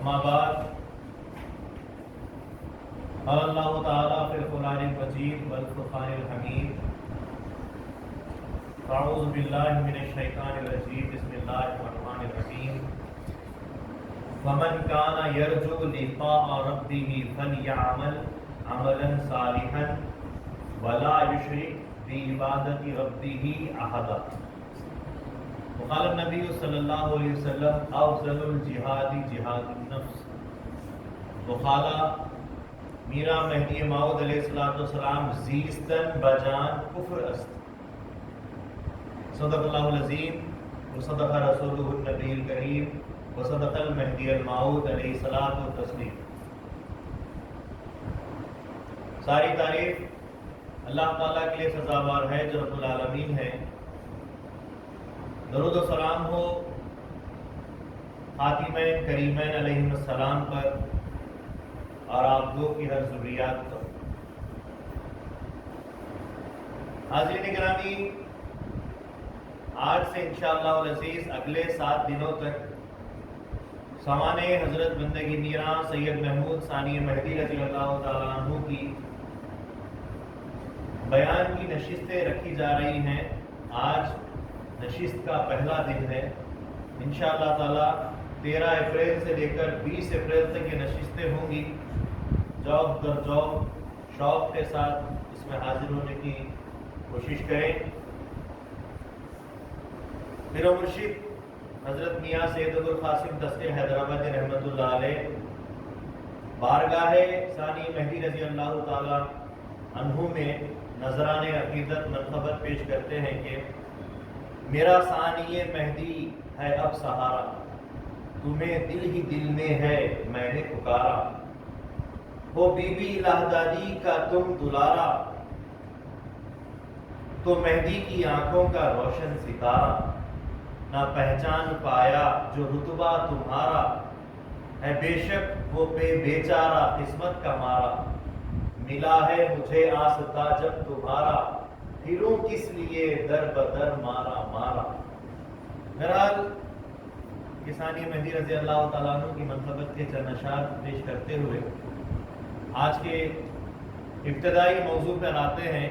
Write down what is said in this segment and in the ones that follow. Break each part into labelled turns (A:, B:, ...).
A: اما بعد، قال اللہ تعالیٰ فی القرآن المجید والفرقان الحمید، اعوذ باللہ من الشیطان الرجیم، بسم اللہ الرحمن الرحیم۔ فمن کان یرجو لقاء ربہ فلیعمل عملا صالحا ولا یشرک بعبادۃ ربہ احدا۔ وقال النبی صلی اللہ علیہ وسلم افضل الجہاد جہاد النفس۔ وقال میرا مہدی موعود علیہ السلام زیستن بجان کفر است۔ صدق اللہ العظیم وصدق رسولہ النبی الکریم وصدق المہدی الموعود علیہ الصلاۃ والتسلیم۔ ساری تعریف اللہ تعالیٰ کے لیے سزاوار ہے جو رب العالمین ہے۔ درود و سلام ہو خاتمین کریمین علیہ السلام پر اور آپ دو کی ہر ذریات پر۔ حاضرین گرامی، آج سے انشاءاللہ العزیز اگلے 7 دنوں تک سامانے حضرت بندگی میراں سید محمود ثانی مہدی رضی اللہ تعالیٰ عنہ کی بیان کی نشستیں رکھی جا رہی ہیں۔ آج نشست کا پہلا دن ہے۔ انشاءاللہ تعالیٰ 13 اپریل سے لے کر 20 اپریل تک یہ نشستیں ہوں گی۔ جوب در جوب شوق کے ساتھ اس میں حاضر ہونے کی کوشش کریں۔ میرا مرشد حضرت میاں سید ابوالقاسم تسکر حیدرآبادی رحمۃ اللہ علیہ بارگاہ ثانی مہدی رضی اللہ تعالی عنہ میں نذران عقیدت منقبت پیش کرتے ہیں کہ میرا ثانی مہدی ہے اب سہارا، تمہیں دل ہی دل میں ہے میں نے پکارا، وہ بی بی لہدادی کا تم دلارا، تو مہدی کی آنکھوں کا روشن ستارہ، نہ پہچان پایا جو رتبہ تمہارا، ہے بے شک وہ بیچارہ قسمت کا مارا، ملا ہے مجھے آستا جب تمہارا، پھروں کس لیے در بدر مارا مارا۔ بہرحال ثانی مہدی رضی اللہ تعالیٰ عنہ کی منقبت کے چند اشعار پیش کرتے ہوئے آج کے ابتدائی موضوع پر آتے ہیں۔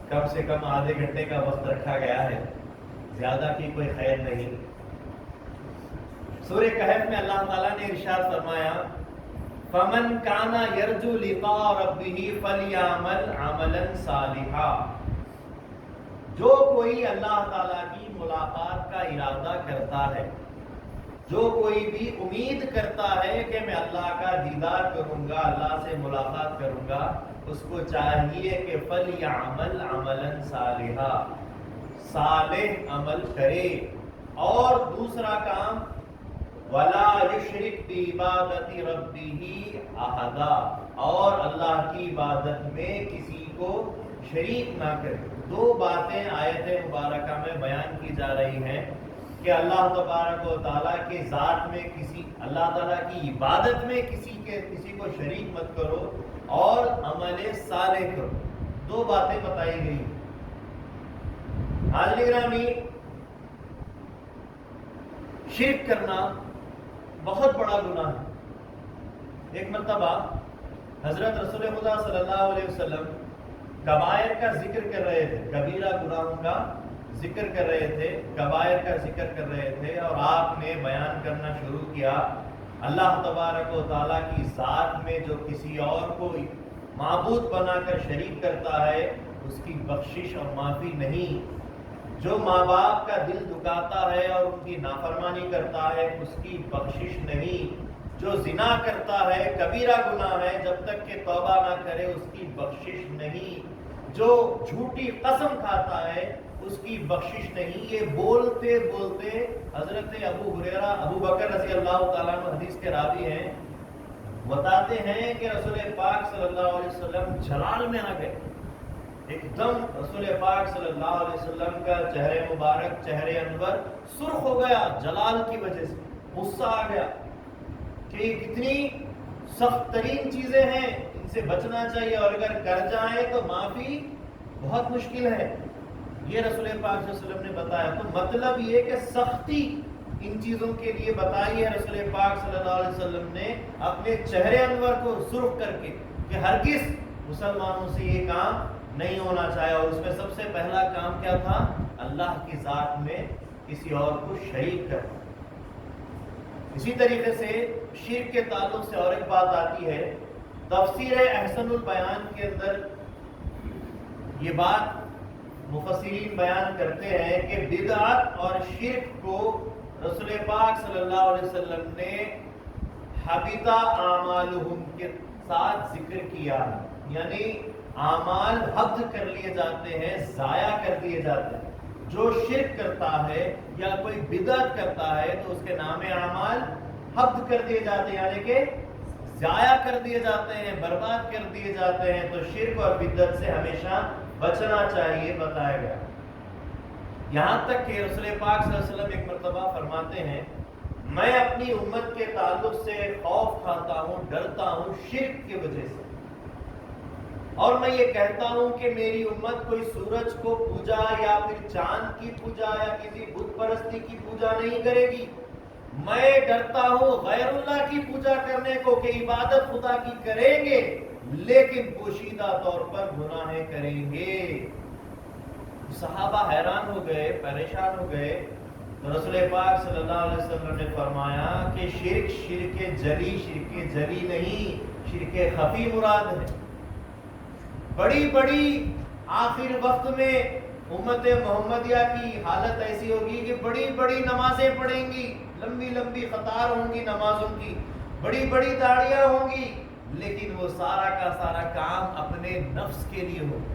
A: کم سے کم آدھے گھنٹے کا وقت رکھا گیا ہے، زیادہ کی کوئی خیر نہیں۔ سورہ کہف میں اللہ تعالیٰ نے ارشاد فرمایا فَمَنْ كَانَ يَرْجُو لِقَاءَ رَبِّهِ فَلْيَعْمَلْ عَمَلًا صَالِحًا۔ جو کوئی اللہ تعالیٰ کی ملاقات کا ارادہ کرتا ہے، جو کوئی بھی امید کرتا ہے کہ میں اللہ کا دیدار کروں گا، اللہ سے ملاقات کروں گا، اس کو چاہیے کہ فَلْيَعْمَلْ عَمَلًا صَالِحًا، صالح عمل کرے۔ اور دوسرا کام وَلَا يُشْرِكْ بِعِبَادَةِ رَبِّهِ أَحَدًا، اور اللہ کی عبادت میں کسی کو شریک نہ کرے۔ دو باتیں آیت مبارکہ میں بیان کی جا رہی ہیں کہ اللہ تبارک و تعالیٰ کے ذات میں اللہ تعالیٰ کی عبادت میں کسی کو شریک مت کرو اور عمل صالح کرو۔ دو باتیں بتائی گئی۔ حاضرین گرامی، شرک کرنا بہت بڑا گناہ ہے۔ ایک مرتبہ حضرت رسول خدا صلی اللہ علیہ وسلم کبائر کا ذکر کر رہے تھے، کبیرہ گناہوں کا ذکر کر رہے تھے، کبائر کا ذکر کر رہے تھے، اور آپ نے بیان کرنا شروع کیا اللہ تبارک و تعالیٰ کی ذات میں جو کسی اور کو معبود بنا کر شریک کرتا ہے اس کی بخشش اور معافی نہیں۔ جو ماں باپ کا دل دکاتا ہے اور ان کی نافرمانی کرتا ہے اس کی بخشش نہیں۔ جو زنا کرتا ہے کبیرہ گناہ ہے، جب تک کہ توبہ نہ کرے اس کی بخشش نہیں۔ جو جھوٹی قسم کھاتا ہے اس کی بخشش نہیں۔ یہ بولتے بولتے حضرت ابو بکر رضی اللہ تعالیٰ عنہ حدیث کے راوی ہیں، بتاتے ہیں کہ رسول پاک صلی اللہ علیہ وسلم جلال میں آ گئے۔ ایک دم رسول پاک صلی اللہ علیہ وسلم کا چہرے مبارک، چہرے انور سرخ ہو گیا جلال کی وجہ سے، غصہ آ گیا کہ یہ کتنی سخت ترین چیزیں ہیں، ان سے بچنا چاہیے، اور اگر کر جائیں تو معافی بہت مشکل ہے۔ یہ رسول پاک صلی اللہ علیہ وسلم نے بتایا۔ تو مطلب یہ کہ سختی ان چیزوں کے لیے بتائی ہے رسول پاک صلی اللہ علیہ وسلم نے اپنے چہرے انور کو سرخ کر کے کہ ہرگز مسلمانوں سے یہ کام نہیں ہونا چاہے. اور اس میں سب سے پہلا کام کیا تھا؟ اللہ کی ذات میں کسی اور کو شریک کرنا. اسی طریقے سے شرک کے تعلق سے اور ایک بات آتی ہے. تفسیر احسن البیان کے اندر یہ بات مفسرین بیان کرتے ہیں کہ بدعت اور شرک کو رسول پاک صلی اللہ علیہ وسلم نے حبط اعمالہم کے ساتھ ذکر کیا ہے. یعنی اعمال حبط کر لیے جاتے ہیں، ضائع کر دیے جاتے ہیں. جو شرک کرتا ہے یا کوئی بدعت کرتا ہے تو اس کے نام اعمال حبط کر دیے جاتے ہیں، یعنی کہ ضائع کر دیے جاتے ہیں، برباد کر دیے جاتے ہیں. تو شرک اور بدعت سے ہمیشہ بچنا چاہیے بتایا گیا. یہاں تک کہ رسول پاک صلی اللہ علیہ وسلم ایک مرتبہ فرماتے ہیں میں اپنی امت کے تعلق سے خوف کھاتا ہوں، ڈرتا ہوں شرک کی وجہ سے، اور میں یہ کہتا ہوں کہ میری امت کوئی سورج کو پوجا یا پھر چاند کی پوجا یا کسی بت پرستی کی پوجا نہیں کرے گی. میں ڈرتا ہوں غیر اللہ کی پوجا کرنے کو کہ عبادت خدا کی کریں گے لیکن پوشیدہ طور پر گناہیں کریں گے. صحابہ حیران ہو گئے، پریشان ہو گئے. تو رسول پاک صلی اللہ علیہ وسلم نے فرمایا کہ شرک جلی نہیں، شرک خفی مراد ہے. بڑی بڑی آخر وقت میں امت محمدیہ کی حالت ایسی ہوگی کہ بڑی بڑی نمازیں پڑھیں گی، لمبی لمبی قطار ہوں گی نمازوں کی، بڑی بڑی داڑیاں ہوں گی، لیکن وہ سارا کا سارا کام اپنے نفس کے لیے ہوگا،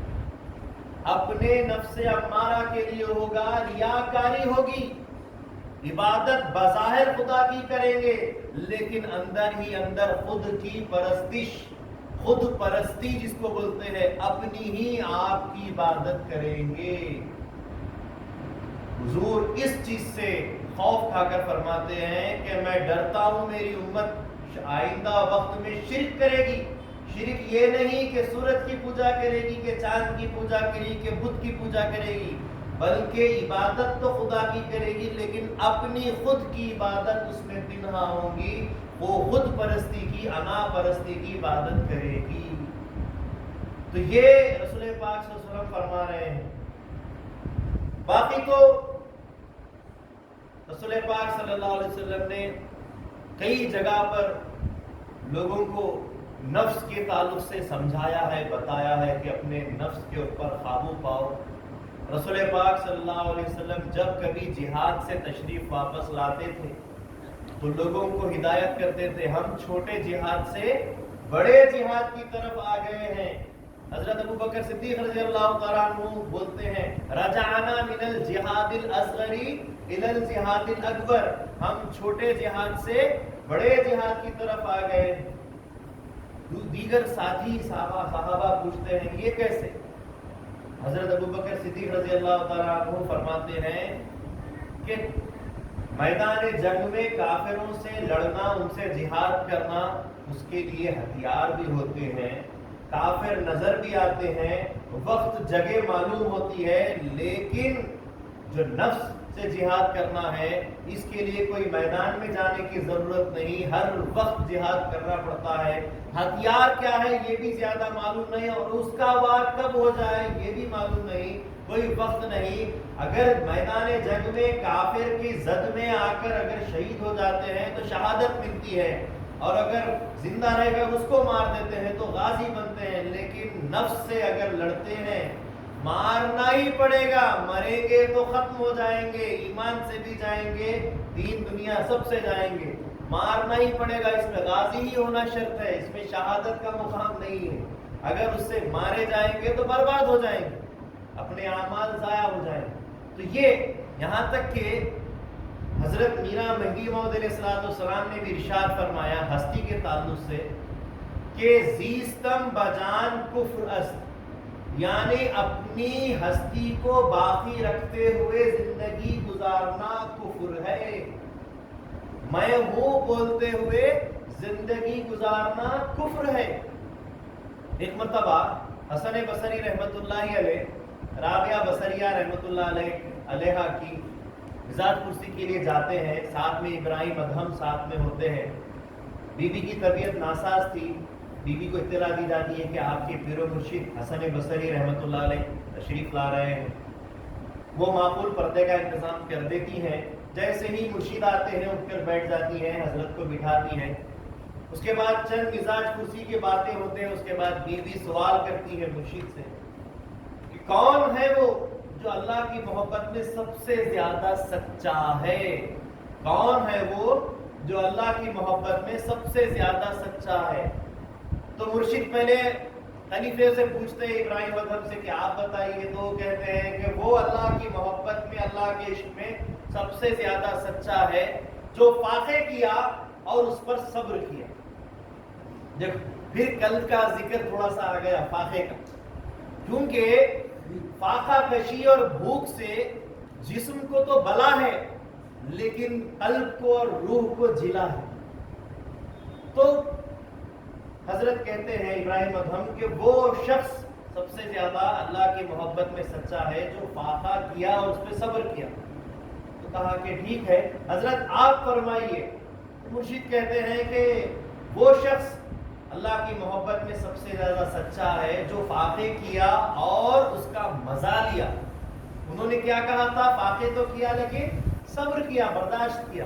A: اپنے نفس امارہ کے لیے ہوگا. ریاکاری ہوگی. عبادت بظاہر خدا کی کریں گے لیکن اندر ہی اندر خود کی پرستش، خود پرستی جس کو بولتے ہیں، اپنی ہی آپ کی عبادت کریں گے. حضور اس چیز سے خوف کھا کر فرماتے ہیں کہ میں ڈرتا ہوں میری امت آئندہ وقت میں شرک کرے گی. شرک یہ نہیں کہ سورج کی پوجا کرے گی، کہ چاند کی پوجا کرے گی، کہ بت کی پوجا کرے گی، بلکہ عبادت تو خدا کی کرے گی لیکن اپنی خود کی عبادت اس میں پنہا ہوں گی. وہ خود پرستی کی، انا پرستی کی عبادت کرے گی. تو یہ رسول پاک صلی اللہ علیہ وسلم فرما رہے ہیں. باقی تو رسول پاک صلی اللہ علیہ وسلم نے کئی جگہ پر لوگوں کو نفس کے تعلق سے سمجھایا ہے، بتایا ہے کہ اپنے نفس کے اوپر قابو پاؤ. رسول پاک صلی اللہ علیہ وسلم جب کبھی جہاد سے تشریف واپس لاتے تھے تو لوگوں کو ہدایت کرتے تھے ہم چھوٹے جہاد سے بڑے جہاد کی طرف آ گئے ہیں. حضرت ابو بکر صدیق رضی اللہ تعالیٰ عنہ بولتے ہیں رجعنا من الجہاد الاصغر الى الجہاد الاکبر، ہم چھوٹے جہاد سے بڑے جہاد کی طرف آ گئے. دیگر ساتھی صحابہ پوچھتے ہیں یہ کیسے؟ حضرت ابو بکر صدیق رضی اللہ تعالیٰ عنہ فرماتے ہیں کہ میدان جنگ میں کافروں سے لڑنا، ان سے جہاد کرنا، اس کے لیے ہتھیار بھی ہوتے ہیں، کافر نظر بھی آتے ہیں، وقت جگہ معلوم ہوتی ہے، لیکن جو نفس سے جہاد کرنا ہے اس کے لیے کوئی میدان میں جانے کی ضرورت نہیں، ہر وقت جہاد کرنا پڑتا ہے. ہتھیار کیا ہے یہ بھی زیادہ معلوم نہیں، اور اس کا وار کب ہو جائے یہ بھی معلوم نہیں، کوئی وقت نہیں. اگر میدان جنگ میں کافر کی زد میں آ کر اگر شہید ہو جاتے ہیں تو شہادت ملتی ہے، اور اگر زندہ رہ کر اس کو مار دیتے ہیں تو غازی بنتے ہیں. لیکن نفس سے اگر لڑتے ہیں مارنا ہی پڑے گا، مریں گے تو ختم ہو جائیں گے، ایمان سے بھی جائیں گے، دین دنیا سب سے جائیں گے، مارنا ہی پڑے گا. اس میں غازی ہی ہونا شرط ہے، اس میں شہادت کا مقام نہیں ہے. اگر اس سے مارے جائیں گے تو برباد ہو جائیں گے، اپنے اعمال ضائع ہو جائیں گے. تو یہ یہاں تک کہ حضرت میرا مہدی موعود علیہ السلام نے بھی ارشاد فرمایا ہستی کے تعلق سے کہ زیستم بجان کفر است، یعنی اپنی ہستی کو باقی رکھتے ہوئے زندگی گزارنا کفر ہے. میں ہوں بولتے ہوئے زندگی گزارنا کفر ہے. ایک مرتبہ حسن بصری رحمت اللہ علیہ، رابعہ بصریہ رحمت اللہ علیہ کی ذات کرسی کے لیے جاتے ہیں، ساتھ میں ابراہیم ادہم ساتھ میں ہوتے ہیں. بی بی کی طبیعت ناساز تھی. بی بی کو اطلاع دی جاتی ہے کہ آپ کے پیر و مرشد حسن بصری رحمۃ اللہ علیہ تشریف لا رہے ہیں. وہ معقول پردے کا انتظام کر دیتی ہیں. جیسے ہی مرشد آتے ہیں اٹھ کر بیٹھ جاتی ہیں، حضرت کو بٹھاتی ہیں. اس کے بعد چند مزاج کرسی کی باتیں ہوتے ہیں. اس کے بعد بیوی سوال کرتی ہے مرشد سے کہ کون ہے وہ جو اللہ کی محبت میں سب سے زیادہ سچا ہے؟ کون ہے وہ جو اللہ کی محبت میں سب سے زیادہ سچا ہے؟ تو مرشد پہلے خلیفے سے پوچھتے ہیں ابراہیم ادہم سے کہ آپ بتائیے. تو وہ کہتے ہیں کہ وہ اللہ کی محبت میں، اللہ کے عشق میں سب سے زیادہ سچا ہے جو فاقے کیا اور اس پر صبر کیا. دیکھو پھر کل کا ذکر تھوڑا سا آ گیا فاقے کا، کیونکہ فاقہ کشی اور بھوک سے جسم کو تو بلا ہے لیکن قلب کو اور روح کو جلا ہے. تو حضرت کہتے ہیں ابراہیم ادہم کہ وہ شخص سب سے زیادہ اللہ کی محبت میں سچا ہے جو فاقہ کیا اور اس پہ صبر کیا. تو کہا کہ ٹھیک ہے حضرت آپ فرمائیے. مرشد کہتے ہیں کہ وہ شخص اللہ کی محبت میں سب سے زیادہ سچا ہے جو فاقے کیا اور اس کا مزہ لیا. انہوں نے کیا کہا تھا؟ فاقے تو کیا لیکن صبر کیا، برداشت کیا.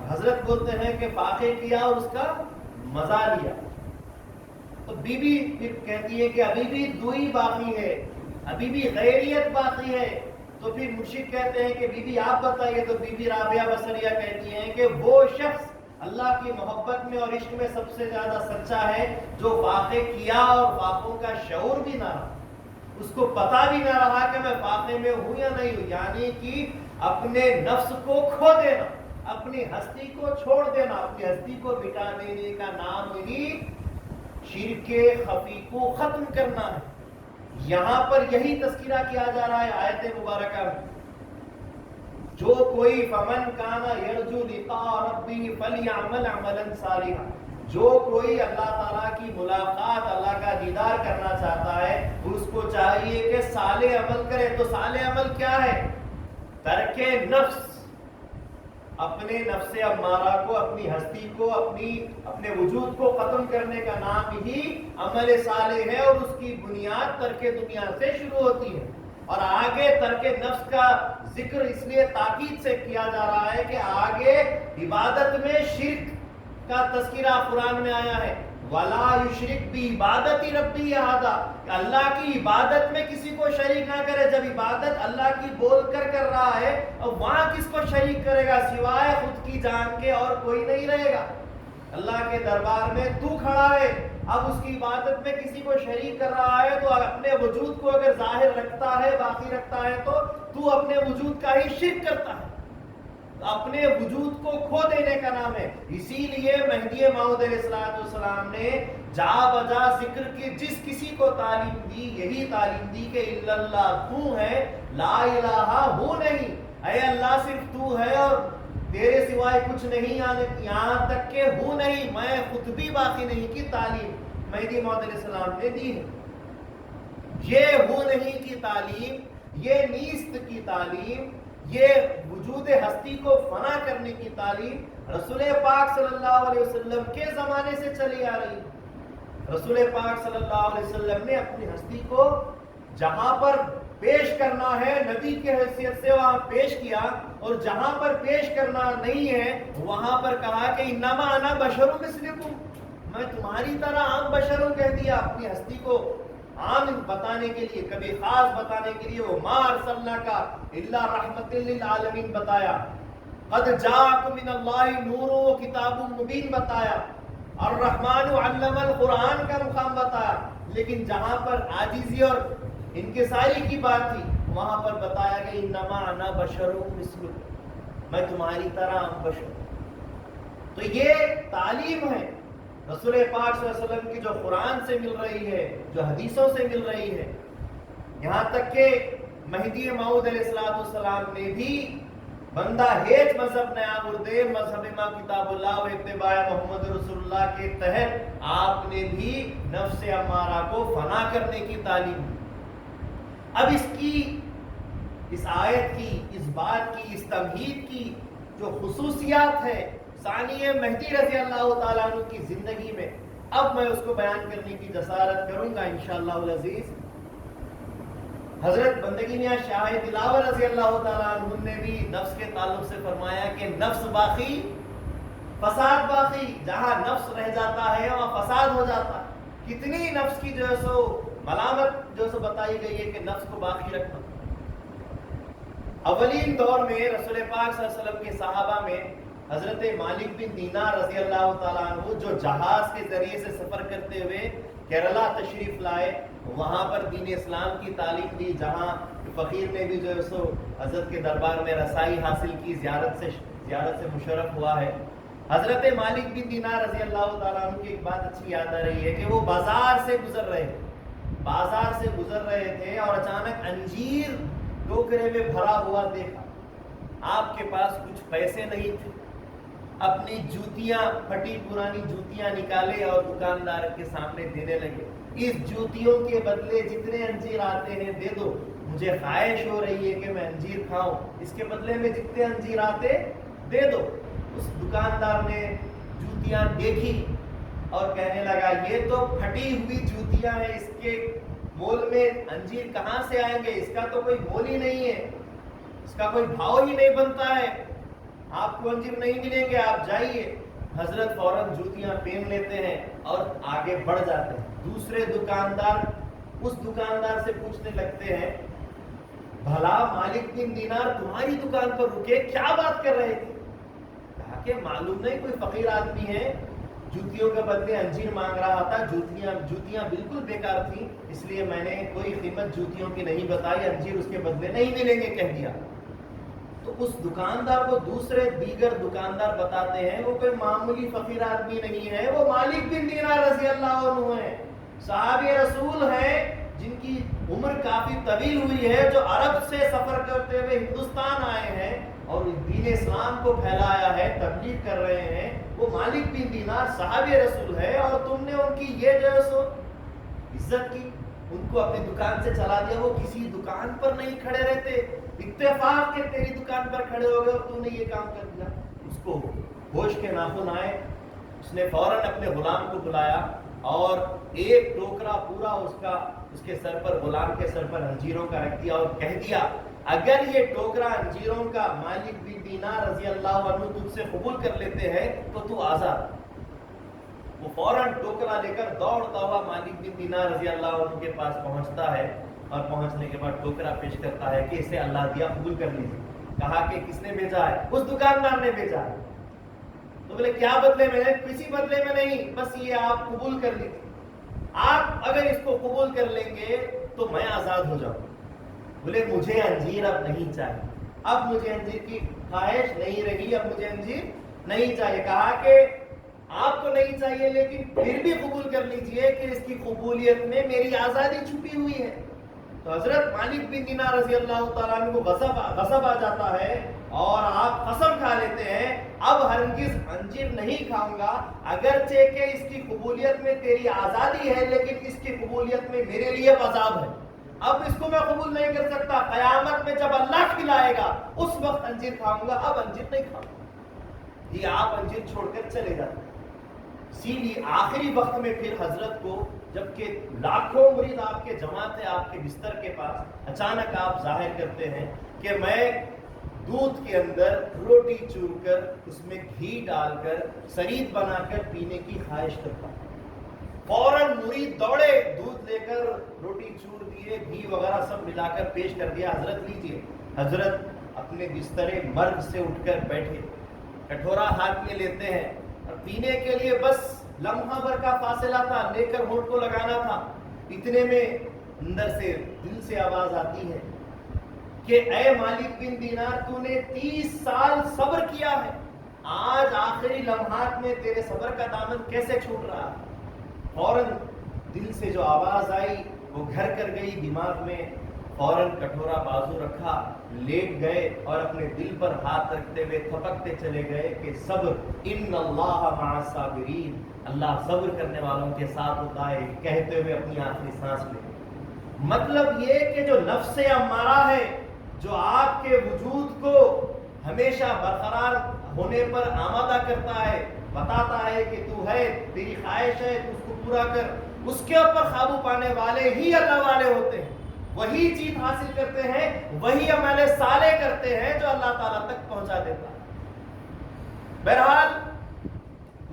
A: حضرت بولتے ہیں کہ فاقے کیا اور اس کا مزہ لیا. تو بی بی پھر کہتی ہے کہ ابھی بھی دوئی باقی ہے، ابھی بھی غیریت باقی ہے. تو پھر مرشد کہتے ہیں کہ بی بی آپ بتائیے. تو بی بی رابعہ بصریہ کہتی ہیں کہ وہ شخص اللہ کی محبت میں اور عشق میں سب سے زیادہ سچا ہے جو فاقے کیا اور فاقوں کا شعور بھی نہ رہا، اس کو پتا بھی نہ رہا کہ میں فاقے میں ہوں یا نہیں ہوں. یعنی کہ اپنے نفس کو کھو دینا، اپنی ہستی کو چھوڑ دینا، اپنی ہستی کو مٹا دینے کا نام ہی شرک خفی کو ختم کرنا ہے. یہاں پر یہی تذکرہ کیا جا رہا ہے آیت مبارکہ میں. جو کوئی فمن کانا یرجو لقاء ربہ فلیعمل عملا صالحا، جو کوئی اللہ تعالیٰ کی ملاقات، اللہ کا دیدار کرنا چاہتا ہے اس کو چاہیے کہ صالح عمل کرے. تو صالح عمل کیا ہے؟ ترک نفس، اپنے نفس امارہ کو، اپنی ہستی کو، اپنے وجود کو ختم کرنے کا نام ہی عمل صالح ہے. اور اس کی بنیاد ترک دنیا سے شروع ہوتی ہے. اور آگے ترک نفس کا ذکر اس لیے تاکید سے کیا جا رہا ہے کہ آگے عبادت میں شرک کا تذکرہ قرآن میں آیا ہے. وَلَا يُشْرِكْ بِعِبَادَةِ رَبِّهِ أَحَدًا، کہ اللہ کی عبادت میں کسی کو شریک نہ کرے. جب عبادت اللہ کی بول کر رہا ہے اب وہاں کس کو شریک کرے گا؟ سوائے خود کی جان کے اور کوئی نہیں رہے گا. اللہ کے دربار میں تو کھڑا ہے، اب اس کی عبادت میں کسی کو شریک کر رہا ہے تو اپنے وجود کو اگر ظاہر رکھتا ہے، باقی رکھتا ہے تو اپنے وجود کا ہی شرک کرتا ہے. اپنے وجود کو کھو دینے کا نام ہے. اسی لیے مہدی موعود علیہ السلام نے جا بجا ذکر کی جس کسی کو تعلیم دی یہی تعلیم دی کہ الا اللہ، تو ہے، لا الہ ہو نہیں، اے اللہ صرف تو ہے اور تیرے سوائے کچھ نہیں، یہاں تک کہ ہو نہیں، میں خود بھی باقی نہیں کی تعلیم مہدی موعود علیہ السلام نے دی ہے. یہ ہو نہیں کی تعلیم، یہ نیست کی تعلیم، یہ وجود ہستی کو فنا کرنے کی تعلیم رسول پاک صلی اللہ علیہ وسلم کے زمانے سے چلی آ رہی ہے. رسول پاک صلی اللہ علیہ وسلم نے اپنی ہستی کو جہاں پر پیش کرنا ہے نبی کی حیثیت سے وہاں پیش کیا، اور جہاں پر پیش کرنا نہیں ہے وہاں پر کہا کہ انما انا بشر مثلکم، میں تمہاری طرح عام بشر ہوں کہہ دیا. اپنی ہستی کو عام بتانے کے لیے، کبھی خاص بتانے کے لیے وہ ما ارسلناک الا رحمۃ للعالمین بتایا. قد جاءکم من اللہ نور و کتاب مبین بتایا. الرحمن علم القرآن کا مقام بتایا. لیکن جہاں پر عاجزی اور انکساری کی بات تھی وہاں پر بتایا کہ انما انا بشر مثلکم، میں تمہاری طرح عام بشر. تو یہ تعلیم ہے رسول پاک صلی اللہ علیہ وسلم کی جو قرآن سے مل رہی ہے، جو حدیثوں سے مل رہی ہے. یہاں تک کہ مہدی موعود علیہ السلام نے بھی بندہ ہیچ مذہب نیا بردے مذہب ما کتاب اللہ و اتباع محمد رسول اللہ کے تحت آپ نے بھی نفس امارہ کو فنا کرنے کی تعلیم دی. اب اس کی اس آیت کی، اس بات کی، اس تمہید کی جو خصوصیات ہے ثانی مہدی رضی اللہ تعالیٰ عنہ کی زندگی میں، اب میں اس کو بیان کرنے کی جسارت کروں گا انشاءاللہ العزیز۔ حضرت بندگی میاں شاہ دلاور رضی اللہ تعالیٰ عنہ نے بھی نفس کے تعلق سے فرمایا کہ نفس باقی فساد باقی، جہاں نفس رہ جاتا ہے وہاں فساد ہو جاتا ہے۔ کتنی نفس کی جو ہے سو ملامت جو سو بتائی گئی ہے کہ نفس کو باقی رکھنا۔ اولین دور میں رسول پاک صلی اللہ علیہ وسلم کے صحابہ میں حضرت مالک بن دینار رضی اللہ تعالیٰ عنہ جو جہاز کے ذریعے سے سفر کرتے ہوئے کیرلا تشریف لائے، وہاں پر دین اسلام کی تعلیم دی، جہاں فقیر نے بھی جو ہے سو حضرت کے دربار میں رسائی حاصل کی، زیارت سے مشرف ہوا ہے۔ حضرت مالک بن دینار رضی اللہ تعالیٰ عنہ کی ایک بات اچھی یاد آ رہی ہے کہ وہ بازار سے گزر رہے تھے اور اچانک انجیر ٹوکرے میں بھرا ہوا دیکھا۔ آپ کے پاس کچھ پیسے نہیں تھے، اپنی جوتیاں، پھٹی پرانی جوتیاں نکالے اور دکاندار کے سامنے دینے لگے۔ اس جوتیوں کے بدلے جتنے انجیر آتے ہیں دے دو، مجھے خواہش ہو رہی ہے کہ میں انجیر کھاؤں، اس کے بدلے میں جتنے انجیر آتے دے دو۔ اس دکاندار نے جوتیاں دیکھی اور کہنے لگا یہ تو پھٹی ہوئی جوتیاں ہیں، اس کے مول میں انجیر کہاں سے آئیں گے، اس کا تو کوئی مول ہی نہیں ہے، اس کا کوئی بھاؤ ہی نہیں بنتا ہے، آپ کو انجیر نہیں ملیں گے، آپ جائیے۔ حضرت فوراً جوتیاں پہن لیتے ہیں اور آگے بڑھ جاتے ہیں۔ دوسرے دکاندار اس دکاندار سے پوچھنے لگتے ہیں بھلا مالک بن دینار تمہاری دکان پر رکے، کیا بات کر رہے تھے؟ کہا کہ معلوم نہیں کوئی فقیر آدمی ہے، جوتیوں کے بدلے انجیر مانگ رہا تھا، جوتیاں بالکل بیکار تھیں، اس لیے میں نے کوئی قیمت جوتیوں کی نہیں بتائی، انجیر اس کے بدلے نہیں ملیں گے کہہ دیا۔ تو اس دکاندار کو دیگر دکاندار بتاتے ہیں وہ کوئی معمولی فقیر آدمی نہیں ہے، وہ مالک بن دینار رضی اللہ عنہ ہیں، صحابی رسول ہیں، جن کی عمر کافی طویل ہوئی ہے، جو عرب سے سفر کرتے ہوئے ہندوستان آئے ہیں اور دین اسلام کو پھیلایا ہے، تبلیغ کر رہے ہیں۔ وہ مالک بن دینار صحابی رسول ہے اور تم نے ان کی یہ جو ہے سو عزت کی، ان کو اپنی دکان سے چلا دیا۔ وہ کسی دکان پر نہیں کھڑے رہتے، اتفاق کے تیری دکان پر کھڑے ہو گئے اور تم نے یہ کام کر دیا۔ اس کو ہوش کے ناخن آئے، اس نے فوراً اپنے غلام کو بلایا اور ایک ٹوکرا پورا اس کے سر پر، غلام کے سر پر انجیروں کا رکھ دیا اور کہہ دیا اگر یہ ٹوکرا انجیروں کا مالک بن دینار رضی اللہ عنہ تجھ سے قبول کر لیتے ہیں تو آزاد۔ وہ فوراً ٹوکرا لے کر دوڑتا ہوا مالک بن دینار رضی اللہ عنہ کے پاس پہنچتا ہے اور پہنچنے کے بعد ٹوکرا پیش کرتا ہے کہ اسے اللہ دیا، قبول کر لیجیے۔ کہا کہ کس نے بھیجا ہے؟ اس دکاندار نے بھیجا ہے۔ تو بولے کیا بدلے میں ہے؟ کسی بدلے میں نہیں، بس یہ آپ قبول کر لیجیے، آپ اگر اس کو قبول کر لیں گے تو میں آزاد ہو جاؤں۔ بولے مجھے انجیر اب نہیں چاہیے، اب مجھے انجیر کی خواہش نہیں رہی، اب مجھے انجیر نہیں چاہیے۔ کہا کہ آپ کو نہیں چاہیے لیکن پھر بھی قبول کر لیجئے کہ اس کی قبولیت میں میری آزادی چھپی ہوئی ہے۔ تو حضرت مالک بن دینار رضی اللہ تعالیٰ عنہ کو غضب آ جاتا ہے اور آپ قسم کھا لیتے ہیں اب ہرگز انجیر نہیں کھاؤں گا، اگرچہ کہ اس کی قبولیت میں تیری آزادی ہے لیکن اس کی قبولیت میں میرے لیے عذاب ہے، اب اس کو میں قبول نہیں کر سکتا، قیامت میں جب اللہ کھلائے گا اس وقت انجیر کھاؤں گا، اب انجیر نہیں کھاؤں گا۔ یہ آپ انجیر چھوڑ کر چلے جاتے ہیں۔ اسی لیے آخری وقت میں پھر حضرت کو، جبکہ لاکھوں مرید آپ کے جماعت ہے آپ کے بستر کے پاس، اچانک آپ ظاہر کرتے ہیں کہ میں دودھ کے اندر روٹی چور کر اس میں گھی ڈال کر سرید بنا کر پینے کی خواہش کرتا ہوں۔ فوراً مرید دوڑے، دودھ لے کر روٹی چور دیے، گھی وغیرہ سب ملا کر پیش کر دیا، حضرت لیجیے۔ حضرت اپنے بستر مرگ سے اٹھ کر بیٹھے، کٹورا ہاتھ میں لیتے ہیں اور پینے کے لیے بس لمحہ بھر کا فاصلہ تھا، لے کر ہونٹ کو لگانا تھا، اتنے میں اندر سے دل سے آواز آتی ہے کہ اے مالک بن دینار تو نے 30 سال صبر کیا ہے، آج آخری لمحات میں تیرے صبر کا دامن کیسے چھوٹ رہا ہے؟ فوراً دل سے جو آواز آئی وہ گھر کر گئی دماغ میں، فوراً کٹورا بازو رکھا، لیٹ گئے اور اپنے دل پر ہاتھ رکھتے ہوئے تھپکتے چلے گئے کہ صبر، ان اللہ مع الصابرین، اللہ صبر کرنے والوں کے ساتھ ہوتا ہے، کہتے ہوئے اپنی آخری سانس لے۔ مطلب یہ کہ جو نفس امارہ ہے جو آپ کے وجود کو ہمیشہ برقرار ہونے پر آمادہ کرتا ہے، بتاتا ہے کہ تو ہے، تیری خواہش ہے، تو اس کو پورا کر، اس کے اوپر قابو پانے والے ہی اللہ والے ہوتے ہیں، وہی چیز حاصل کرتے ہیں، وہی عمل صالح کرتے ہیں جو اللہ تعالیٰ تک پہنچا دیتا ہے۔ بہرحال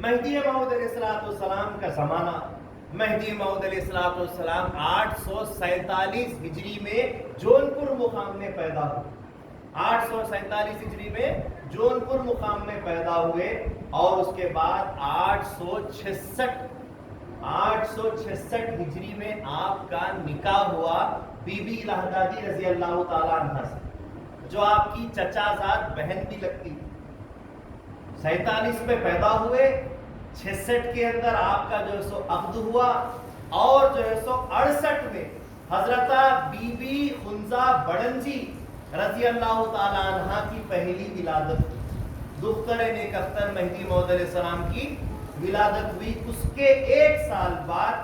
A: مہدی موعود علیہ السلام کا زمانہ، مہدی موعود علیہ السلام 847 ہجری میں جونپور مقام میں پیدا ہوئے، 847 ہجری میں جونپور مقام میں پیدا ہوئے، اور اس کے بعد 866 ہجری میں آپ کا نکاح ہوا بی بی لہدادی رضی اللہ تعالیٰ عنہ سے، جو آپ کی چچا زاد بہن بھی لگتی تھی۔ 47 میں پیدا ہوئے، 66 کے اندر آپ کا جو ہے سو عقد ہوا، اور جو ہے سو 68 میں حضرت بی بی خنزہ بڑنجی رضی اللہ تعالیٰ عنہ کی پہلی ولادت ہوئی، دختر نیک اختر مہدی موعود علیہ السلام کی ولادت ہوئی۔ اس کے ایک سال بعد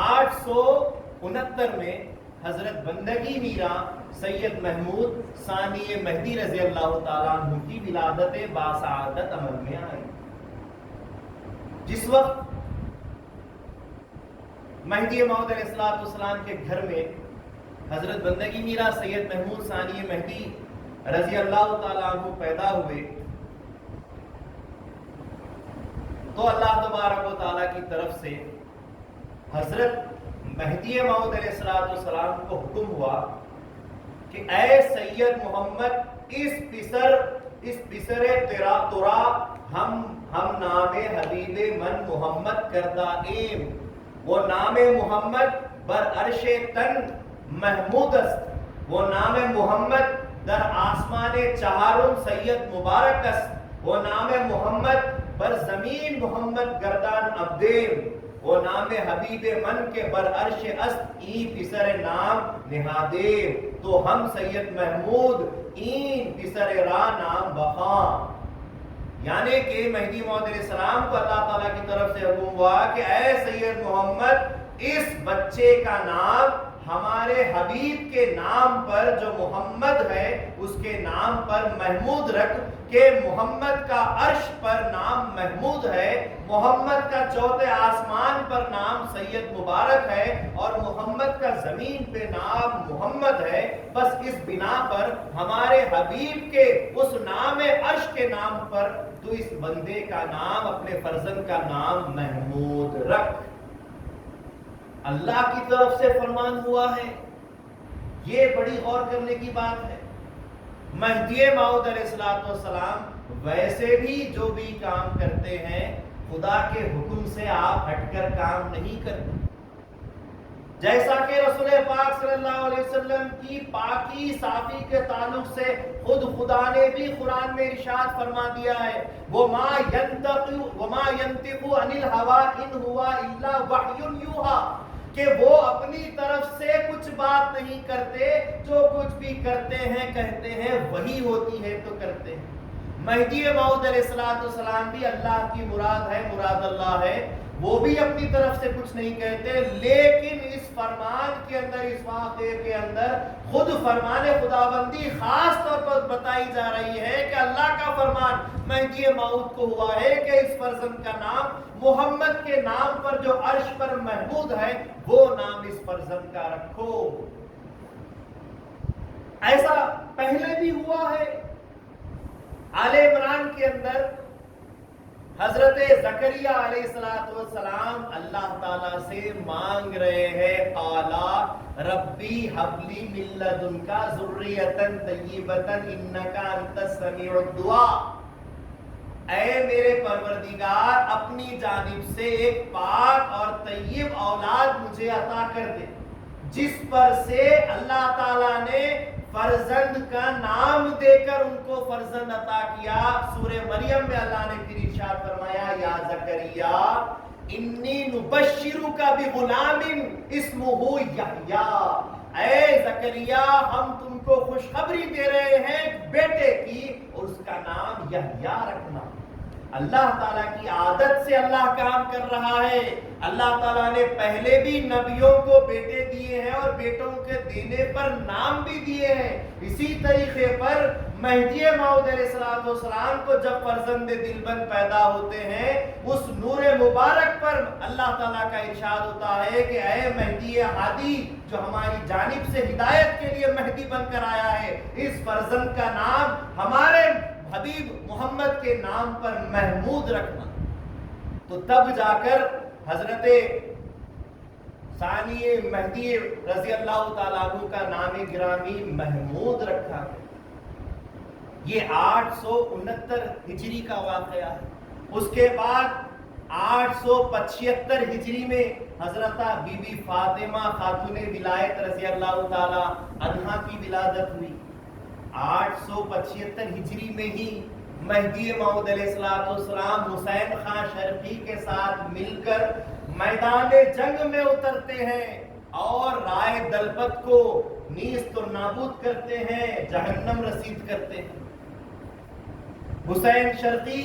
A: 869 میں حضرت بندگی میرا سید محمود ثانی مہدی رضی اللہ تعالیٰ عنہ کی ولادت باسعادت عمل میں آئی۔ جس وقت مہدی موعود علیہ السلام کے گھر میں حضرت بندگی میرا سید محمود ثانی مہدی رضی اللہ تعالیٰ عنہ پیدا ہوئے، تو اللہ تبارک و تعالیٰ کی طرف سے حضرت مہدی موعود علیہ السلام کو حکم ہوا کہ اے سید محمد، اس پسر ترا ہم نام حبیب من محمد کردہ ایم، وہ نام محمد بر عرش تن محمود است، وہ نام محمد در آسمان چہارم سید مبارک است، وہ نام محمد بر زمین محمد گردان عبدیم، وہ نام حبیب من کے بر عرش است، ای پسر نام نہادیم، تو ہم سید محمود این پسر را نام بخاں۔ یعنی کہ مہدی موعود علیہ السلام کو اللہ تعالیٰ کی طرف سے حکم ہوا کہ اے سید محمد، اس بچے کا نام ہمارے حبیب کے نام پر جو محمد ہے اس کے نام پر محمود رکھ، کہ محمد کا عرش پر نام محمود ہے، محمد کا چوتھے آسمان پر نام سید مبارک ہے، اور محمد کا زمین پہ نام محمد ہے۔ بس اس بنا پر ہمارے حبیب کے اس نام عرش کے نام پر تو اس بندے کا نام، اپنے فرزند کا نام محمود رکھ۔ اللہ کی طرف سے فرمان ہوا ہے، یہ بڑی غور کرنے کی بات ہے۔ مہدی موعود علیہ السلام ویسے بھی جو بھی کام کرتے ہیں خدا کے حکم سے آپ ہٹ کر کام نہیں کرتے، جیسا کہ رسول پاک صلی اللہ علیہ وسلم کی پاکی صافی کے تعلق سے خود خدا نے بھی قرآن میں ارشاد فرما دیا ہے، وَمَا يَنْطِقُ عَنِ الْهَوَىٰ إِنْ هُوَ إِلَّا وَحْيٌ يُوحَىٰ، کہ وہ اپنی طرف سے کچھ بات نہیں کرتے، جو کچھ بھی کرتے ہیں کہتے ہیں وہی ہوتی ہے تو کرتے ہیں۔ مہدی موعود علیہ السلام بھی اللہ کی مراد ہے، مراد اللہ ہے، وہ بھی اپنی طرف سے کچھ نہیں کہتے، لیکن اس فرمان کے اندر، اس واقعے کے اندر خود فرمان خداوندی خاص طور پر بتائی جا رہی ہے کہ اللہ کا فرمان مہدی موعود کو ہوا ہے کہ اس فرزند کا نام محمد کے نام پر جو عرش پر محمود ہے وہ نام اس فرزند کا رکھو۔ ایسا پہلے بھی ہوا ہے۔ آل عمران کے اندر حضرت زکریا علیہ السلام اللہ تعالیٰ سے مانگ رہے ہیں، قالا ربی حب لی من لدنک ذریۃ طیبۃ انک انت السمیع الدعاء، اے میرے پروردگار اپنی جانب سے ایک پاک اور طیب اولاد مجھے عطا کر دے، جس پر سے اللہ تعالیٰ نے فرزند کا نام دے کر ان کو فرزند عطا کیا۔ سورہ مریم میں اللہ نے پھر ارشاد فرمایا، یا زکریا انی نبشرک بغلام اسمہ یحییٰ، اے زکریا ہم تم کو خوشخبری دے رہے ہیں بیٹے کی، اور اس کا نام یحییٰ رکھنا۔ اللہ تعالیٰ کی عادت سے اللہ کام کر رہا ہے. اللہ تعالیٰ نے پہلے بھی نبیوں کو بیٹے دیے ہیں اور بیٹوں کے دینے پر نام بھی دیے ہیں. اسی طریقے پر مہدی موعود علیہ السلام کو جب فرزند دلبند پیدا ہوتے ہیں اس نور مبارک پر اللہ تعالیٰ کا ارشاد ہوتا ہے کہ اے مہدی ہادی جو ہماری جانب سے ہدایت کے لیے مہدی بن کر آیا ہے، اس فرزند کا نام ہمارے حبیب محمد کے نام پر محمود رکھنا. تو تب جا کر حضرت ثانی مہدی رضی اللہ تعالیٰ عنہ کا نام گرامی محمود رکھا گیا. یہ 869 ہجری کا واقعہ ہے. اس کے بعد 875 ہجری میں حضرت بی بی فاطمہ خاتون ولایت رضی اللہ تعالی عنہا کی ولادت ہوئی. 875 ہجری میں ہی مہدی موعود علیہ السلام حسین خان شرقی کے ساتھ مل کر میدان جنگ میں اترتے ہیں اور رائے دلپت کو نیست و نابود کرتے ہیں، جہنم رسید کرتے ہیں. حسین شرقی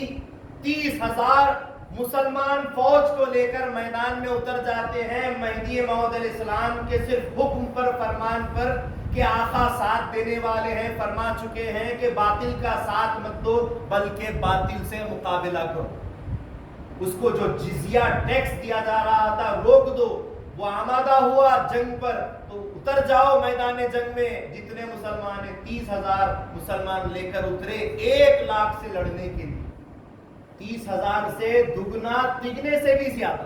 A: 30,000 مسلمان فوج کو لے کر میدان میں اتر جاتے ہیں مہدی موعود علیہ السلام کے صرف حکم پر، فرمان پر کہ آقا ساتھ دینے والے ہیں، فرما چکے ہیں کہ باطل کا ساتھ مت دو بلکہ باطل سے مقابلہ کرو. اس کو جو جزیہ ٹیکس دیا جا رہا تھا روک دو. وہ آمادہ ہوا جنگ پر تو اتر جاؤ میدان جنگ میں. جتنے مسلمان ہیں 30,000 مسلمان لے کر اترے 1 لاکھ سے لڑنے کے لیے. 30,000 سے دگنا تگنے سے بھی زیادہ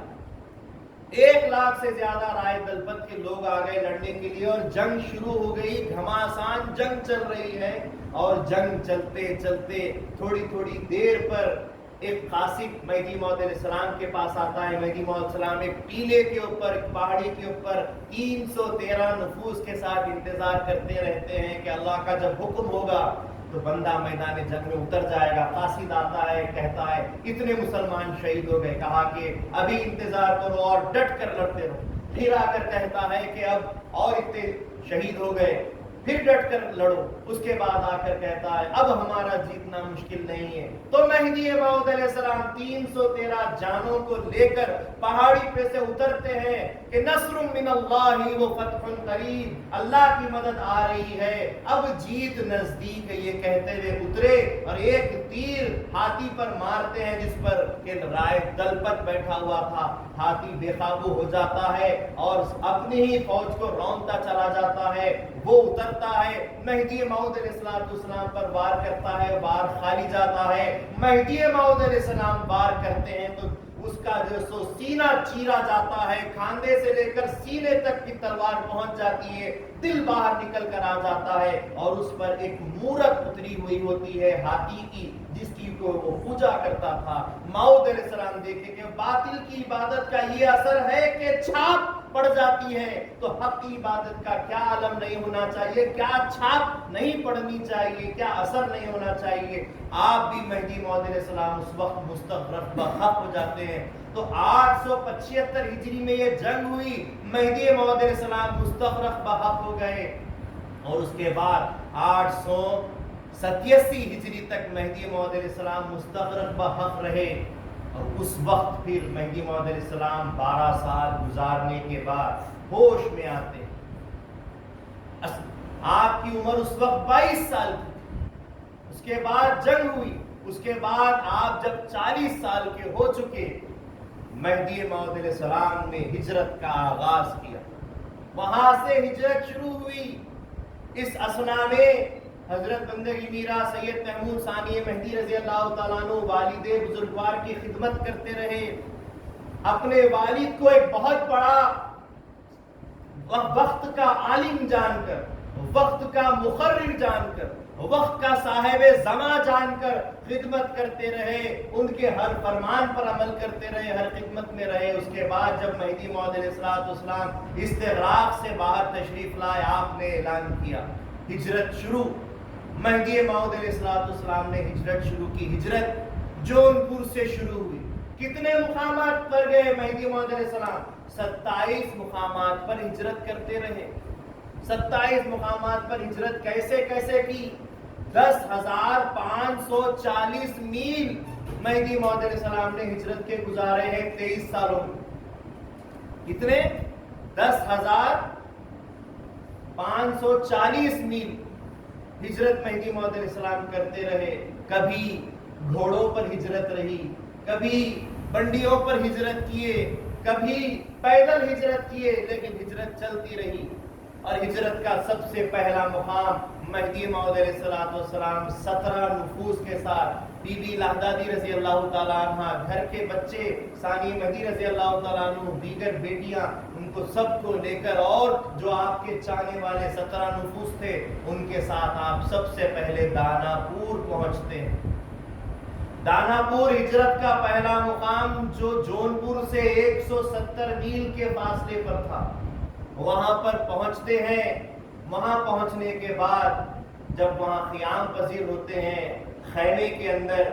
A: 1 لاکھ سے زیادہ رائے دلپت کے لوگ آ گئے لڑنے کے لیے اور جنگ شروع ہو گئی. گھماسان جنگ چل رہی ہے اور جنگ چلتے چلتے تھوڑی دیر پر ایک قاصد مہدی موعود علیہ السلام کے پاس آتا ہے. مہدی موعود علیہ السلام ایک ٹیلے کے اوپر، ایک پہاڑی کے اوپر 313 نفوس کے ساتھ انتظار کرتے رہتے ہیں کہ اللہ کا جب حکم ہوگا تو بندہ میدان جنگ میں اتر جائے گا. قاصد آتا ہے، کہتا ہے اتنے مسلمان شہید ہو گئے. کہا کہ ابھی انتظار کرو اور ڈٹ کر لڑتے رہو. پھر آ کر کہتا ہے کہ اب اور اتنے شہید ہو گئے، پھر ڈٹ کر لڑو. اس کے بعد آ کر کہتا ہے اب ہمارا جیتنا مشکل نہیں ہے. تو مہدی موعود علیہ السلام 313 جانوں کو لے کر پہاڑی پہ سے اترتے ہیں کہ نصر من اللہ و فتح قریب، اللہ کی مدد آ رہی ہے، اب جیت نزدیک ہے. یہ کہتے ہوئے اترے اور ایک تیر ہاتھی پر مارتے ہیں جس پر کہ رائے دلپت بیٹھا ہوا تھا. ہاتھی بے قابو ہو جاتا ہے اور اپنی ہی فوج کو رونتا چلا جاتا ہے. وہ اترتا ہے، مہدی موعود علیہ السلام پر وار کرتا ہے، وار خالی جاتا ہے. مہدی موعود علیہ السلام وار کرتے ہیں تو اس کا جو سو سینہ چیرا جاتا ہے، کھاندے سے لے کر سینے تک کی تلوار پہنچ جاتی ہے، دل باہر نکل کر آ جاتا ہے اور اس پر ایک مورت اتری ہوئی ہوتی ہے ہاتھی کی جس کی کو وہ پوجا کرتا تھا. موعود علیہ السلام دیکھے کہ باطل کی عبادت کا یہ اثر ہے کہ چھاپ پڑ جاتی ہے تو حق کی عبادت کا کیا عالم نہیں ہونا چاہیے، کیا چھاپ نہیں پڑنی چاہیے، کیا اثر نہیں ہونا چاہیے. آپ بھی مہدی موعود علیہ السلام اس وقت مستغرق بحق ہو جاتے ہیں. تو 875 ہجری میں یہ جنگ ہوئی، مہدی موعود علیہ السلام مستغرق بحق ہو گئے اور اس کے بعد 887 ہجری تک مہدی موعود علیہ السلام مستغرق بحق رہے. اور اس وقت پھر مہدی موعود علیہ السلام 12 سال گزارنے کے بعد ہوش میں آتے. آپ کی عمر اس وقت 22 سال تھی. اس کے بعد جنگ ہوئی. اس کے بعد آپ جب 40 سال کے ہو چکے مہدی موعود علیہ السلام نے ہجرت کا آغاز کیا. وہاں سے ہجرت شروع ہوئی. اس اثنا میں حضرت بندگی میرا سید محمود ثانی مہدی رضی اللہ تعالیٰ عنہ والد بزرگوار کی خدمت کرتے رہے. اپنے والد کو ایک بہت بڑا وقت کا عالم جان کر، وقت کا مقرر جان کر، وقت کا صاحب زمان جان کر خدمت کرتے رہے. ان کے ہر فرمان پر عمل کرتے رہے، ہر خدمت میں رہے. اس کے بعد جب مہدی موعود علیہ السلام استغراق سے باہر تشریف لائے، آپ نے اعلان کیا ہجرت شروع. مہدی موعود علیہ السلام نے ہجرت شروع کی. ہجرت جونپور سے شروع ہوئی. کتنے مقامات پر گئے مہدی موعود علیہ السلام؟ 27 مقامات پر ہجرت کرتے رہے. 27 مقامات پر ہجرت کیسے کیسے کی؟ 10,540 میل مہدی موعود علیہ السلام نے ہجرت کے گزارے ہیں 23 سالوں میں. کتنے؟ 10,540 میل ہجرت مہدی موعود علیہ السلام کرتے رہے. کبھی گھوڑوں پر ہجرت رہی, کبھی بنڈیوں پر ہجرت کیے, کبھی پیدل ہجرت کیے, لیکن ہجرت چلتی رہی. اور ہجرت کا سب سے پہلا مقام مہدی موعود علیہ السلام 17 نفوس کے ساتھ بی بی لہدادی رضی اللہ تعالیٰ عنہ, گھر کے بچے ثانی مہدی رضی اللہ تعالیٰ عنہ, دیگر بیٹیاں, ان کو سب کو لے کر اور جو آپ کے چاہنے والے 17 نفوس تھے ان کے ساتھ آپ سب سے پہلے دانا پور پہنچتے ہیں. دانا پور ہجرت کا پہلا مقام جو جون پور سے 170 میل کے فاصلے پر تھا, وہاں پر پہنچتے ہیں. وہاں پہنچنے کے بعد جب وہاں قیام پذیر ہوتے ہیں, خیمے کے اندر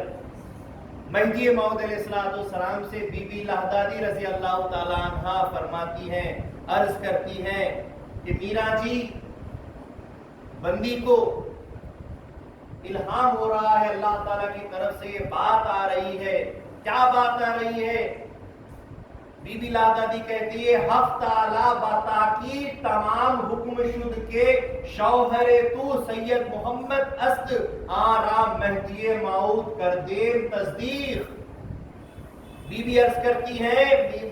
A: مہدی موعود علیہ السلام سے بی بی لہدادی رضی اللہ تعالیٰ عنہ فرماتی ہیں, عرض کرتی ہیں کہ میرا جی, بندی کو الہام ہو رہا ہے اللہ تعالیٰ کی طرف سے, یہ بات آ رہی ہے. کیا بات آ رہی ہے؟ بی بی لہدادی کہتی ہے, حق تعالیٰ بتا کی تمام حکم شد کے شوہر تو سید محمد است آرام مہدی موعود کر دے تصدیق. بی بی عرض کرتی ہے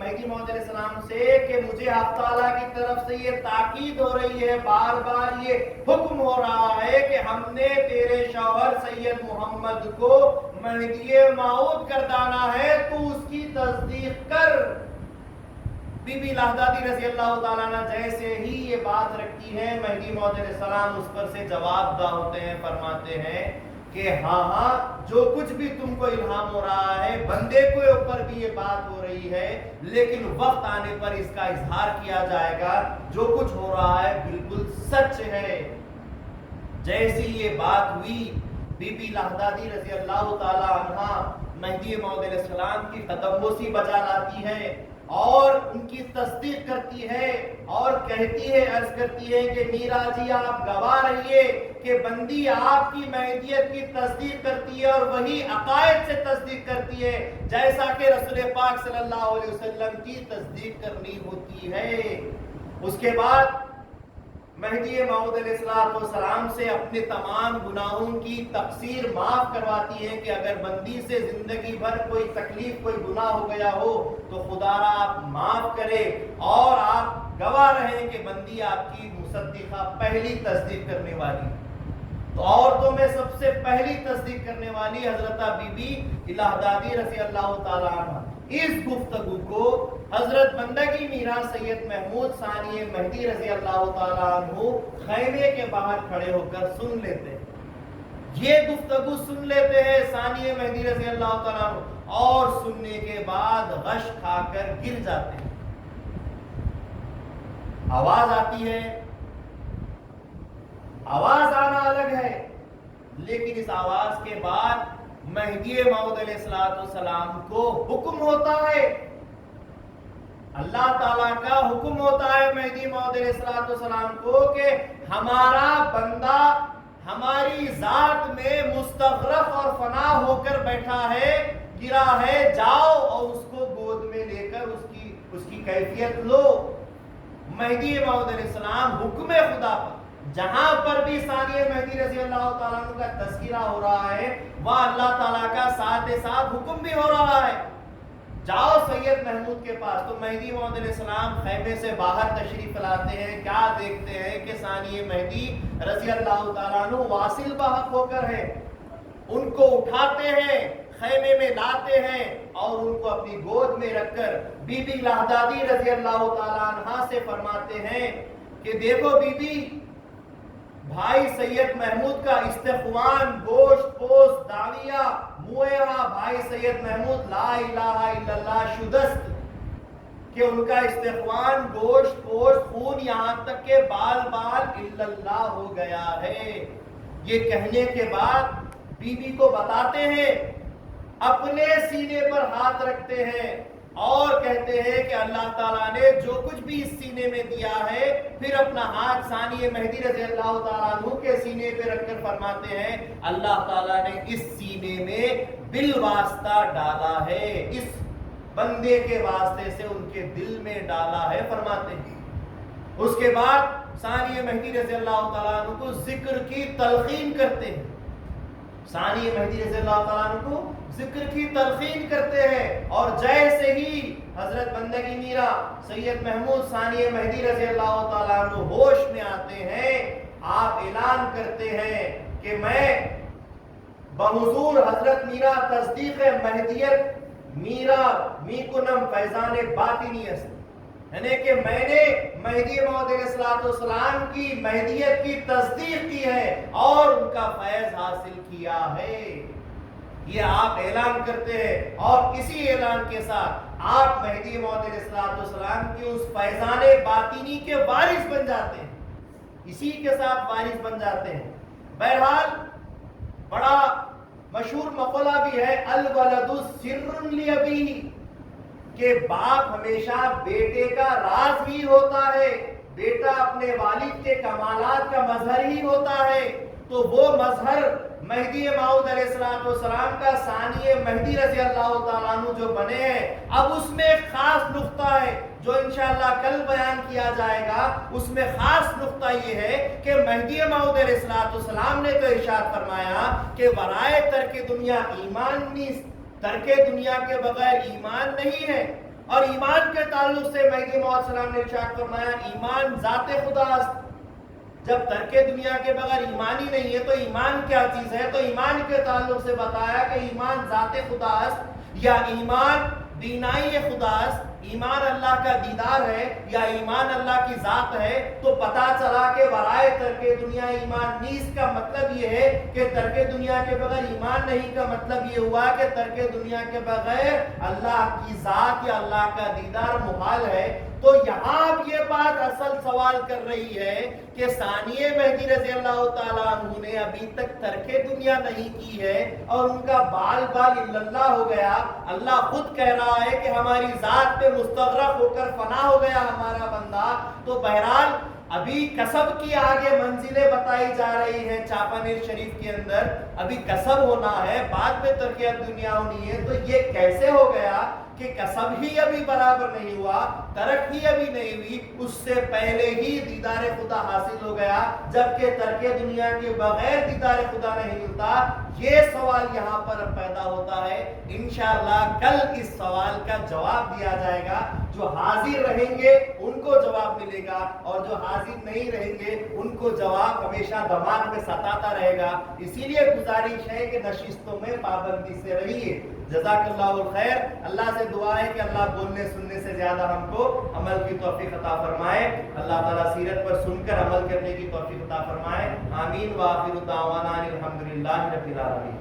A: مہدی موعود علیہ السلام سے کہ مجھے حق تعالیٰ کی طرف سے یہ تاکید ہو رہی ہے, بار بار یہ حکم ہو رہا ہے کہ ہم نے تیرے شوہر سید محمد کو مہدی موعود گردانا ہے, تو اس کی تصدیق کر. بی بی لہدادی رضی اللہ تعالیٰ عنہ جیسے ہی یہ بات رکھتی ہے, مہدی موعود علیہ السلام اس پر سے جواب دہ ہوتے ہیں, فرماتے ہیں کہ ہاں جو کچھ بھی تم کو الہام ہو رہا ہے, بندے کے اوپر بھی یہ بات ہو رہی ہے, لیکن وقت آنے پر اس کا اظہار کیا جائے گا. جو کچھ ہو رہا ہے بالکل سچ ہے. جیسی یہ بات ہوئی, بی بی لہدادی رضی اللہ تعالیٰ عنہ مہدی موعود علیہ السلام کی قدمبوسی بجا لاتی ہے اور ان کی تصدیق کرتی ہے اور کہتی ہے, عرض کرتی ہے کہ میرا جی آپ گواہ رہیے کہ بندی آپ کی مہدیت کی تصدیق کرتی ہے اور وہی عقائد سے تصدیق کرتی ہے جیسا کہ رسول پاک صلی اللہ علیہ وسلم کی تصدیق کرنی ہوتی ہے. اس کے بعد مہدی موعود علیہ السلام سے اپنے تمام گناہوں کی تقصیر معاف کرواتی ہے کہ اگر بندی سے زندگی بھر کوئی تکلیف, کوئی گناہ ہو گیا ہو تو خدا را آپ معاف کرے, اور آپ گواہ رہیں کہ بندی آپ کی مصدقہ, پہلی تصدیق کرنے والی. تو عورتوں میں سب سے پہلی تصدیق کرنے والی حضرت بی بی لہدادی رضی اللہ تعالیٰ عنہ. اس گفتگو کو حضرت بندگی میرا سید محمود ثانی مہدی رضی اللہ تعالیٰ عنہ خیمے کے باہر کھڑے ہو کر سن لیتے ہیں. یہ گفتگو سن لیتے ہیں ثانی مہدی رضی اللہ تعالیٰ عنہ, اور سننے کے بعد غش کھا کر گر جاتے ہیں. آواز آتی ہے, آواز آنا الگ ہے, لیکن اس آواز کے بعد مہدی موعود علیہ السلام کو حکم ہوتا ہے, اللہ تعالیٰ کا حکم ہوتا ہے مہدی موعود علیہ السلام کو کہ ہمارا بندہ ہماری ذات میں مستغرق اور فنا ہو کر بیٹھا ہے, گرا ہے, جاؤ اور اس کو گود میں لے کر اس کی کیفیت لو. مہدی موعود علیہ السلام حکم خدا پر, جہاں پر بھی ثانی مہدی رضی اللہ تعالیٰ عنہ کا تذکرہ ہو رہا ہے, وہاں اللہ تعالیٰ کا ساتھ ساتھ حکم بھی ہو رہا ہے, جاؤ سید محمود کے پاس. تو مہدی موعود علیہ السلام خیمے سے باہر تشریف لاتے ہیں. کیا دیکھتے ہیں کہ ثانی مہدی رضی اللہ تعالیٰ عنہ واصل بحق ہو کر ہے. ان کو اٹھاتے ہیں, خیمے میں لاتے ہیں اور ان کو اپنی گود میں رکھ کر بی بی لہدادی رضی اللہ تعالیٰ عنہ سے فرماتے ہیں کہ دیکھو بی بی, بھائی سید محمود کا استخوان, گوشت پوست, داویہ, مویہ بھائی سید محمود لا الہ الا اللہ شدست, کہ ان کا استخوان, گوشت پوست, خون, یہاں تک کہ بال الا اللہ ہو گیا ہے. یہ کہنے کے بعد بی بی کو بتاتے ہیں, اپنے سینے پر ہاتھ رکھتے ہیں اور کہتے ہیں کہ اللہ تعالیٰ نے جو کچھ بھی اس سینے میں دیا ہے، پھر اپنا ہاتھ ثانی مہدی رضی اللہ تعالیٰ عنہ کے سینے پہ رکھ کر فرماتے ہیں اللہ تعالیٰ نے اس سینے میں بالواسطہ ڈالا ہے، اس بندے کے واسطے سے ان کے دل میں ڈالا ہے، فرماتے ہیں۔ اس کے بعد ثانی مہدی رضی اللہ تعالیٰ عنہ کو ذکر کی تلقین کرتے ہیں، ثانی مہدی رضی اللہ تعالیٰ عنہ کو ذکر کی تلقین کرتے ہیں، اور جیسے ہی حضرت بندگی میرا سید محمود ثانی مہدی رضی اللہ تعالیٰ عنہ ہوش میں آتے ہیں، آپ اعلان کرتے ہیں کہ میں بحضور حضرت میرا تصدیق مہدیت میرا می کنم فیضان باطنی است، یعنی کہ میں نے مہدی موعود علیہ السلام کی مہدیت کی تصدیق کی ہے اور ان کا فیض حاصل کیا ہے، یہ آپ اعلان کرتے ہیں، اور اسی اعلان کے ساتھ آپ مہدی موعود علیہ السلام کی اس فیضان باطنی کے وارث بن جاتے ہیں، اسی کے ساتھ وارث بن جاتے ہیں۔ بہرحال بڑا مشہور مقولہ بھی ہے الولد سر لابیہ، کہ باپ ہمیشہ بیٹے کا راز ہی ہوتا ہے، بیٹا اپنے والد کے کمالات کا مظہر ہی ہوتا ہے، تو وہ مظہر مہدی موعود علیہ السلام کا ثانی مہدی رضی اللہ تعالیٰ عنہ جو بنے ہیں، اب اس میں ایک خاص نقطہ ہے جو انشاءاللہ کل بیان کیا جائے گا۔ اس میں خاص نقطہ یہ ہے کہ مہدی موعود علیہ السلام نے تو ارشاد فرمایا کہ ورائے ترک دنیا ایمان نیست، ترک دنیا کے بغیر ایمان نہیں ہے، اور ایمان کے تعلق سے مہدی موعود علیہ السلام نے ارشاد فرمایا ایمان ذات خدا است۔ جب ترک دنیا کے بغیر ایمان ہی نہیں ہے تو ایمان کیا چیز ہے؟ تو ایمان کے تعلق سے بتایا کہ ایمان ذات خدا است، یا ایمان بینائی خدا است، ایمان اللہ کا دیدار ہے، یا ایمان اللہ کی ذات ہے۔ تو پتا چلا کہ ورائے ترک دنیا ایمان نیست کا مطلب یہ ہے کہ ترک دنیا کے بغیر ایمان نہیں کا مطلب یہ ہوا کہ ترک دنیا کے بغیر اللہ کی ذات یا اللہ کا دیدار محال ہے۔ تو یہاں اب یہ بات اصل سوال کر رہی ہے کہ ثانی مہدی رضی اللہ تعالیٰ عنہ نے ابھی تک ترک دنیا نہیں کی ہے اور ان کا بال بال الا اللہ ہو گیا، اللہ خود کہہ رہا ہے کہ ہماری ذات پہ مستغرق ہو کر فنا ہو گیا ہمارا بندہ۔ تو بہرحال ابھی کسب کی آگے منزلیں بتائی جا رہی ہیں چاپانیر شریف کے اندر، ابھی کسب ہونا ہے، بعد میں ترک دنیا ہونی ہے۔ تو یہ کیسے ہو گیا کہ کسب ہی ابھی برابر نہیں ہوا، ترک ہی ابھی نہیں ہوئی، اس سے پہلے ہی دیدار خدا حاصل ہو گیا، جبکہ ترک دنیا کے بغیر دیدار خدا نہیں ملتا؟ یہ سوال یہاں پر پیدا ہوتا ہے۔ انشاءاللہ کل اس سوال کا جواب دیا جائے گا، جو حاضر رہیں گے ان کو جواب ملے گا، اور جو حاضر نہیں رہیں گے ان کو جواب ہمیشہ دماغ میں ستاتا رہے گا۔ اسی لیے گزارش ہے کہ نشستوں میں پابندی سے رہیے۔ جزاک اللہ الخیر۔ اللہ سے دعا ہے کہ اللہ بولنے سننے سے زیادہ ہم کو عمل کی توفیق عطا فرمائے، اللہ تعالیٰ سیرت پر سن کر عمل کرنے کی توفیق عطا فرمائے۔ آمین۔ وآخر دعوانا الحمدللہ رب العالمین۔